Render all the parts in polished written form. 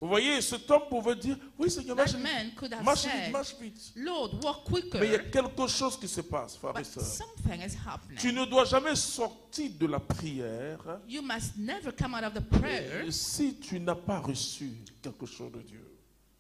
Vous voyez, cet homme pouvait dire, oui Seigneur, That man could have said, marche vite. Lord, walk Mais il y a quicker. quelque chose qui se passe, frères et But sœurs. something is Tu happening. ne dois jamais sortir de la prière You must never come out of the prayer si tu n'as pas reçu quelque chose de Dieu.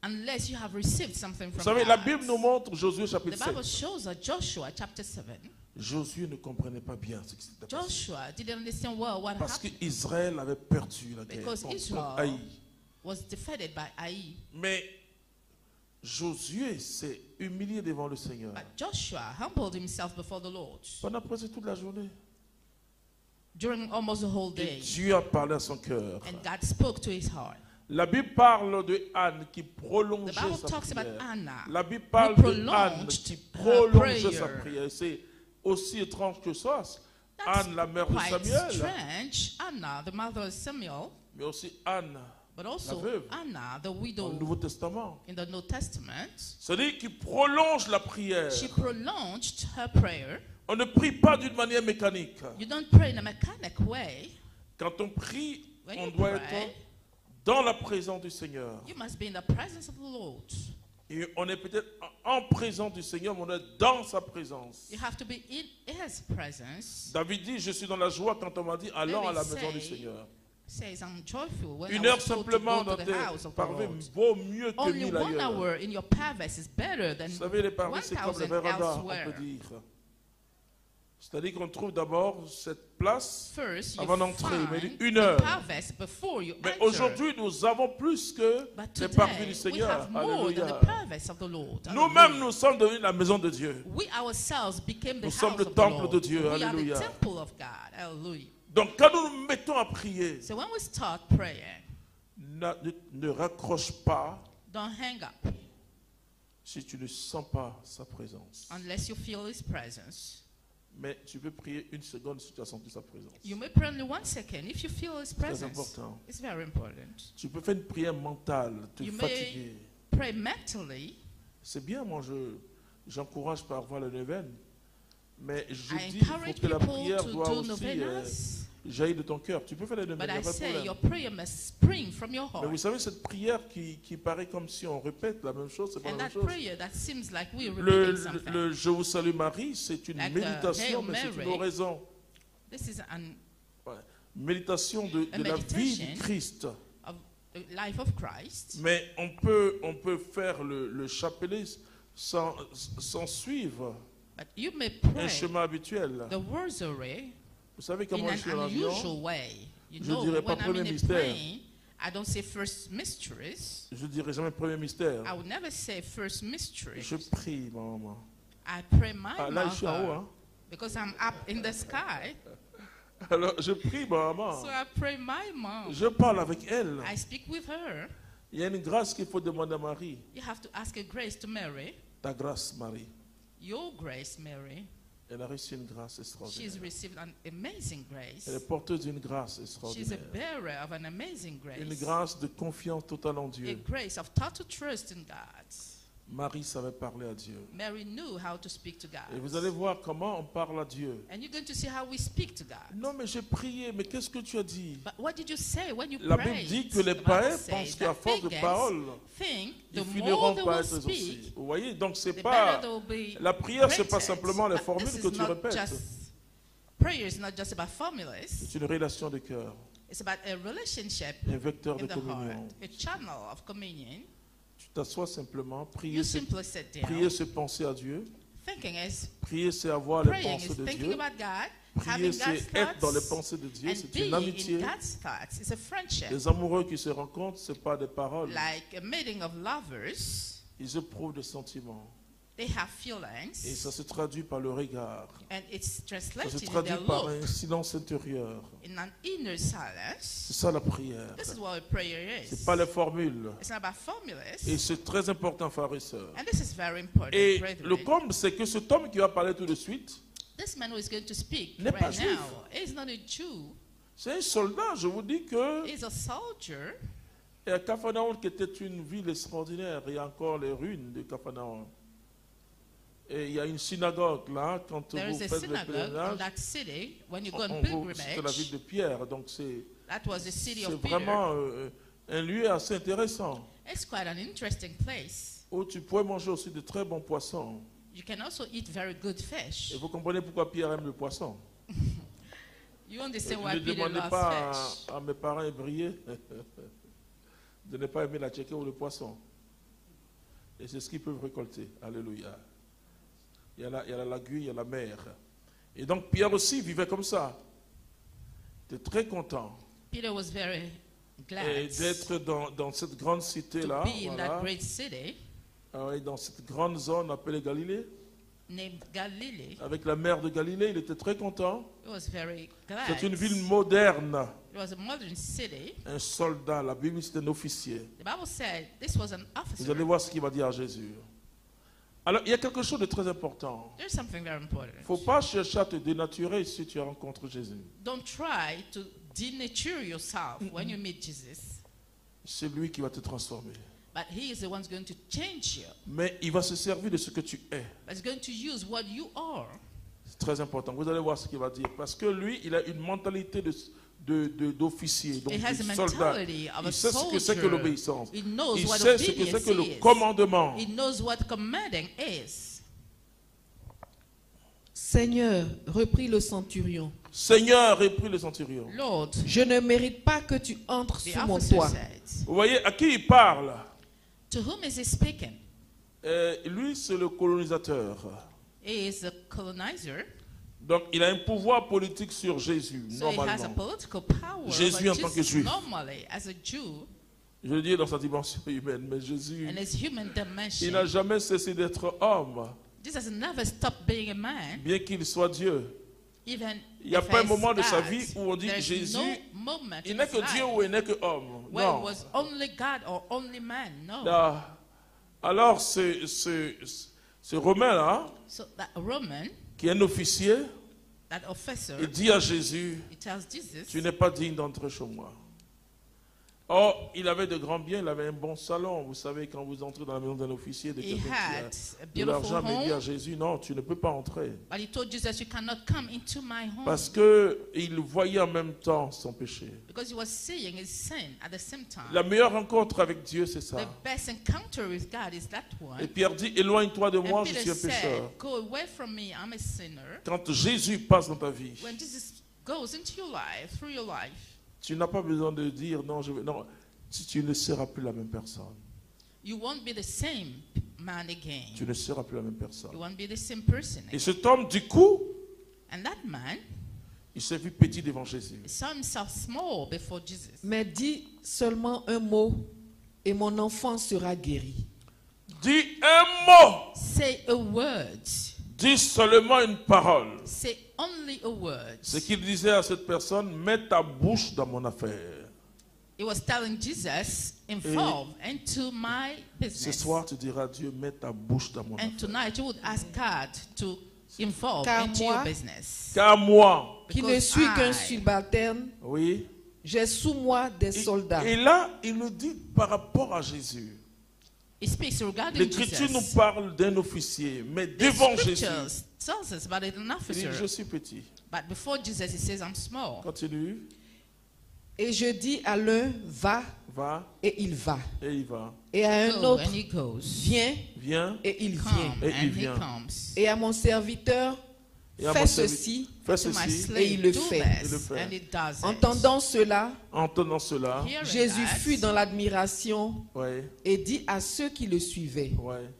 unless you have received something Vous from savez, la God. Bible nous montre Josué The chapitre Bible 7. shows us Joshua chapter 7. Josué ne comprenait pas bien ce qui s'était passé. Joshua didn't understand well what Parce happened qu'Israël avait perdu la guerre because contre Israel Haï. was defeated by Ai. Mais Josué s'est humilié devant le Seigneur. But Joshua humbled himself before the Lord Pendant presque toute la journée. during almost the whole Et day. Dieu a parlé à son cœur. And God spoke to his heart. La Bible parle de Anne qui The prolongeait Bible sa talks about prière. Anna. La Bible parle who de Anne prolonged qui her prolongeait sa prayer. prière. C'est aussi étrange que ça. That's Anne, la mère de quite Samuel, strange. Anna, the mother of Samuel, mais aussi Anne but also veuve. Anna, the dans le widow Nouveau Testament. in the New Testament. C'est-à-dire qu'il prolonge la prière. She prolonged her prayer. On ne prie pas d'une manière mécanique. You don't pray in a mechanic way. Quand on prie, When on you doit pray, être dans la présence du Seigneur. you must be in the presence of the Lord. Et on est peut-être en présence du Seigneur, mais on est dans sa présence. You have to be in His presence. David dit, je suis dans la joie quand on m'a dit, allons à la maison du Seigneur. Says, I'm joyful when Une I heure was told to simplement go dans to the tes house of the parvis Lord. vaut mieux que Only 1000 1 ailleurs. hour in your palace is better than Vous savez, les parvis, c'est comme le 1,000 véranda, on elsewhere. peut dire. C'est-à-dire qu'on trouve d'abord cette place First, you avant d'entrer, mais find une the heure. palace before you Mais enter. aujourd'hui, nous avons plus que But les parvis today, du we Seigneur. have more than Alléluia. the palace of the Lord. Nous-mêmes, Hallelujah. nous sommes devenus la maison de Dieu. We ourselves became the Nous house sommes le of the temple Lord. de Dieu. We are Alléluia. the temple of God. Hallelujah. Donc, quand nous nous mettons à prier, So when we start praying, ne raccroche pas don't hang up si tu ne sens pas sa présence. unless you feel His presence. Mais tu peux prier une seconde si tu as senti sa présence. You may pray only 1 second if you feel His Très presence. important. It's very important. Tu peux faire une prière mentale, te You may fatiguer. pray mentally. C'est bien, moi j'encourage par voir le Neuvaine. Mais je I dis il faut encourage que la people prière to doit do aussi novenas. jaillir de ton cœur. Tu peux faire les Neuvaines, But il n'y a I pas de say problème. your prayer must spring from your Mais vous heart. savez, cette prière qui paraît comme si on répète la même chose, c'est pas And la même that chose. prayer that seems like we're Le, repeating something. le Je vous salue Marie, c'est une Like the méditation, Hail mais c'est une Mary. oraison. This is an Ouais. Méditation de A la vie meditation. du Christ. of the life of Christ. Mais on peut faire le chapelet sans suivre But you may un pray chemin habituel. the rosary Vous savez in comment je an suis en avion? unusual way. You Je know, dirais pas when I'm premier in a mystère. plane, I don't say first mysteries. Je ne dirai jamais premier mystère. I would never say first mystery. Je prie, ma maman. I pray my Ah, là, je suis en haut. mother Hein. because I'm up in the sky. Alors, je prie, ma maman. So I pray my mom. Je parle avec elle. I speak with her. Il y a une grâce qu'il faut demander à Marie. You have to ask a grace to Mary. Ta grâce, Marie. Your grace, Mary. Elle a reçu une grâce She's extraordinaire. received an amazing Elle grace. est porteuse d'une grâce She's a extraordinaire. bearer of an amazing Une grace. grâce de confiance totale en A Dieu. grace of total trust in God. Marie savait parler à Dieu. Mary knew how to speak to Et God. vous allez voir comment on parle à Dieu. And you're going to see how we speak to God. Non, mais j'ai prié, mais qu'est-ce que tu as dit? But what did you say when you La Bible prayed? dit que les The Bible païens says pensent that qu'à force de pagans paroles, think ils the finiront more they par will être exaucés. speak, Vous voyez, donc c'est the pas better they'll be la prière, c'est pas granted. simplement les But formules this que is tu not répètes. just- Prayer is not just about formulas. C'est une relation de cœur, It's about a relationship un vecteur de in the communion. heart, a channel of communion. Tu t'assois simplement, You simply sit prier, down. c'est penser à Dieu. Thinking is Prier, c'est avoir les praying pensées is de thinking Dieu. about God, Prier, having God's c'est être dans les thoughts, pensées de Dieu. and C'est being une amitié. in God's thoughts. It's a friendship. Les amoureux qui se rencontrent, c'est pas des paroles. Like a meeting of lovers, Ils éprouvent des sentiments. they have Et feelings, ça se traduit par le regard. and it's Ça se translated in their traduit par look, un silence intérieur. in an inner silence. C'est ça la prière. This is what a prayer C'est is. pas les formules. It's not about formulas. Et c'est très important, frères et sœurs. And this is very important, Et brethren. le comble, c'est que cet homme qui va parler tout de suite, This man who is going to speak n'est pas right juif. now is not a Jew. c'est un soldat. Je vous dis que He's a soldier. et à Capharnaüm, qui était une ville extraordinaire, il y a encore les ruines de Capharnaüm. Et il y a une synagogue là, quand There vous is a faites le synagogue in pèlerinage, that city when you go on c'était la ville pilgrimage. de Pierre. Donc c'est That was the city of Peter. vraiment un lieu assez intéressant It's quite an interesting place. où tu pourrais manger aussi de très bons poissons. You can also eat very good fish. Et vous comprenez pourquoi Pierre aime le poisson. You understand why Ne Peter demandez loves pas fish. à mes parents ébriés de ne pas aimer la tchéké ou le poisson. Et c'est ce qu'ils peuvent récolter. Alléluia. Il y a la lagune, il y a la mer. Et donc Pierre aussi vivait comme ça. Il était très content Peter was very glad d'être dans cette grande to cité-là, be in that voilà. great city Dans cette grande zone appelée Galilée, named Galilee. avec la mer de Galilée. Il était très content. He was very glad. C'est une ville moderne. It was a modern city. Un soldat, la Bible c'est un officier. The Bible said this was an officer. Vous allez voir ce qu'il va dire à Jésus. Alors, il y a quelque chose de très important. There's something very important. Il ne faut pas chercher à te dénaturer si tu rencontres Jésus. Don't try to denature yourself when you meet Jesus. C'est lui qui va te transformer. But he is the one who's going to change you. Mais il va se servir de ce que tu es. But he's going to use what you are. C'est très important. Vous allez voir ce qu'il va dire. Parce que lui, il a une mentalité d'officier, donc He has de a soldat. mentality of a Il sait ce que c'est que soldier. l'obéissance. He knows Il what sait ce que obedience c'est que le is. commandement. He knows what commanding is. Seigneur, reprit le centurion, Seigneur, reprit le centurion. Lord, je ne mérite pas que tu entres the sous mon officer toit. said, Vous voyez à qui il parle? to whom is he speaking? Lui, c'est le colonisateur. He is a colonizer. Donc, il a un pouvoir politique sur Jésus, So he has a normalement. political power Jésus over en tant que Jesus juif. normally as a Jew Je le dis dans sa dimension humaine, mais Jésus, in his human il n'a dimension. jamais cessé d'être homme, Jesus never stopped being a man, bien qu'il soit Dieu. even Il n'y a if pas un he's moment de sa God. vie où on dit There's Jésus, no moment il in n'est his que Dieu life ou il n'est que homme. where it Non. was only God or only man. No. Ah. Alors, ce Romain-là, So that Roman, qui est un officier, that officer, il dit à Jésus, he tells Jesus, tu n'es pas digne d'entrer chez moi. Or, il avait de grands biens, il avait un bon salon. Vous savez, quand vous entrez dans la maison d'un officier, de he quelqu'un had a qui a de beautiful l'argent, mais il dit à home. Jésus, non, tu ne peux pas entrer. But he told Jesus, you cannot come into my home. Parce qu'il voyait en même temps son péché. Because he was seeing his sin at the same time. La meilleure rencontre avec Dieu, c'est ça. The best encounter with God is that Et one. Pierre dit, éloigne-toi de moi, And je Peter suis un said, pécheur. go away from me, I'm a sinner. Quand Jésus passe dans ta vie, When Jesus goes into your life, through your life, tu n'as pas besoin de dire, non, non, tu ne seras plus la même personne. you won't be the same man again. Tu ne seras plus la même You personne. won't be the same person Et again. cet homme, du coup, And that man, il s'est vu petit devant Jésus. he saw himself small before Jesus. Mais dis seulement un mot et mon enfant sera guéri. Dis un mot. Say a word. Dis seulement une parole. Say only a word. Ce qu'il disait à cette personne, mets ta bouche dans mon affaire. He was telling Jesus, involve into my Ce business. soir, tu diras à Dieu, mets ta bouche dans mon And affaire. tonight you would ask God to involve Car into moi- your business. Car moi, Qui ne Because suis qu'un I- subalterne, oui. j'ai sous moi des soldats. Et là, il nous dit par rapport à Jésus. He speaks regarding L'Écriture nous Jesus. parle d'un officier, mais The devant Jésus, scriptures tells us about an il dit, officer. je suis petit. But before Jesus, he says, I'm small. Continue, Et je dis à l'un, va, va, et il va. et il va. Et à un Go, autre, and he goes. viens, Viens, et il Come, vient. Et il and he vient. comes. Et à mon serviteur, et à fais mon serviteur, ceci. fais To my ceci. slave, Et il le do fait. this, Il le fait. and he does it. Entendant cela, Entendant cela, Hearing Jésus that, fut dans l'admiration ouais, et dit à ceux qui le suivaient, ouais,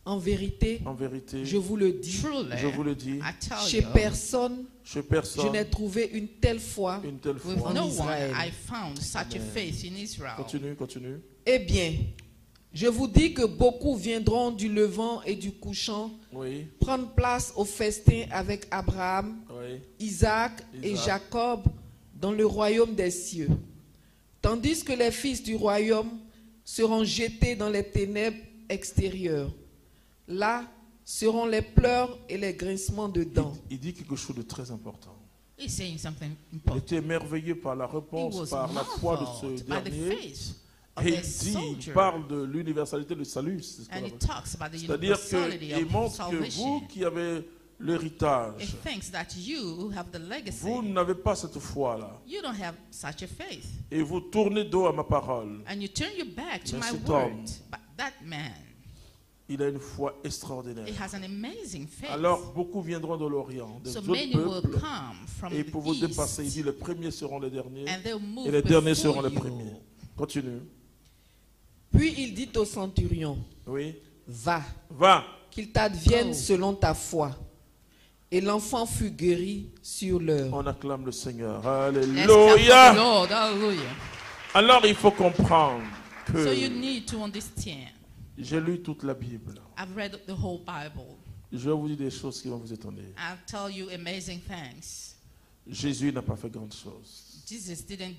en vérité, en vérité, je vous le dis, truly, je vous le dis, I tell chez you, personne, chez je personne, n'ai trouvé une telle foi. une telle with foi. no En one Israël. I found such a faith in Israel. Continue, continue. Eh bien, je vous dis que beaucoup viendront du levant et du couchant Oui, prendre place au festin avec Abraham, oui, Isaac et Isaac. Jacob dans le royaume des cieux. Tandis que les fils du royaume seront jetés dans les ténèbres extérieures. Là seront les pleurs et les grincements de dents. il dit quelque chose de très important. He's saying something Il important. était émerveillé par la He réponse, was par la foi de ce marveled by the dernier. faith of Et the il dit, il soldier. parle de l'universalité du salut. C'est ce qu'on And he appelle. talks about the C'est-à-dire universality qu'il of montre que vous salvation. qui avez l'héritage. It thinks that you have the legacy. Vous n'avez pas cette foi-là. You don't have such a faith. Et vous tournez dos à ma parole. And you turn your back to Mais my cet word. homme, But that man, il a une foi extraordinaire. he has an amazing faith. Alors, beaucoup viendront de l'Orient, des So autres many will peuples, come from et the pour vous dépasser, il east, dit les premiers seront les derniers, and they'll move et les derniers before seront les you. premiers. Continue. Puis il dit au centurion, Oui. va, Va. qu'il t'advienne Oh. selon ta foi. Et l'enfant fut guéri sur l'heure. On acclame le Seigneur. Let's clap for the Alléluia. Lord. Hallelujah. Alors, il faut comprendre que So you need to understand. j'ai lu toute la Bible. I've read the whole Bible. Je vais vous dire des choses qui vont vous étonner. I'll tell you amazing things. Jésus n'a pas fait grandes choses. Jesus didn't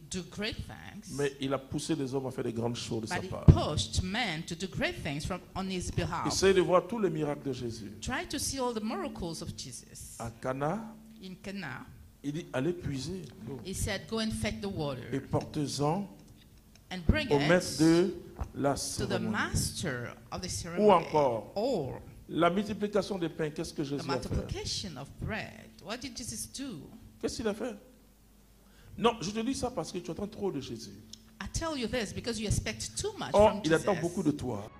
do great things, Mais il a poussé les hommes à faire des grandes choses de sa but he part. pushed men to do great things on his behalf. Essayez de voir tous les miracles de Jésus. Try to see all the miracles of Jesus. À Cana, In Cana, il dit allez puiser l'eau he said, go and fetch the et water portez-en and bring au maître it de la to the cérémonie. master of the Ou ceremony. encore, Or la multiplication des pains, qu'est-ce que the Jésus a fait? multiplication of bread. What did Jesus do? Qu'est-ce qu'il a fait? Non, je te dis ça parce que tu attends trop de Jésus. I tell you this because you expect too much Or, from il attend Jesus. beaucoup de toi.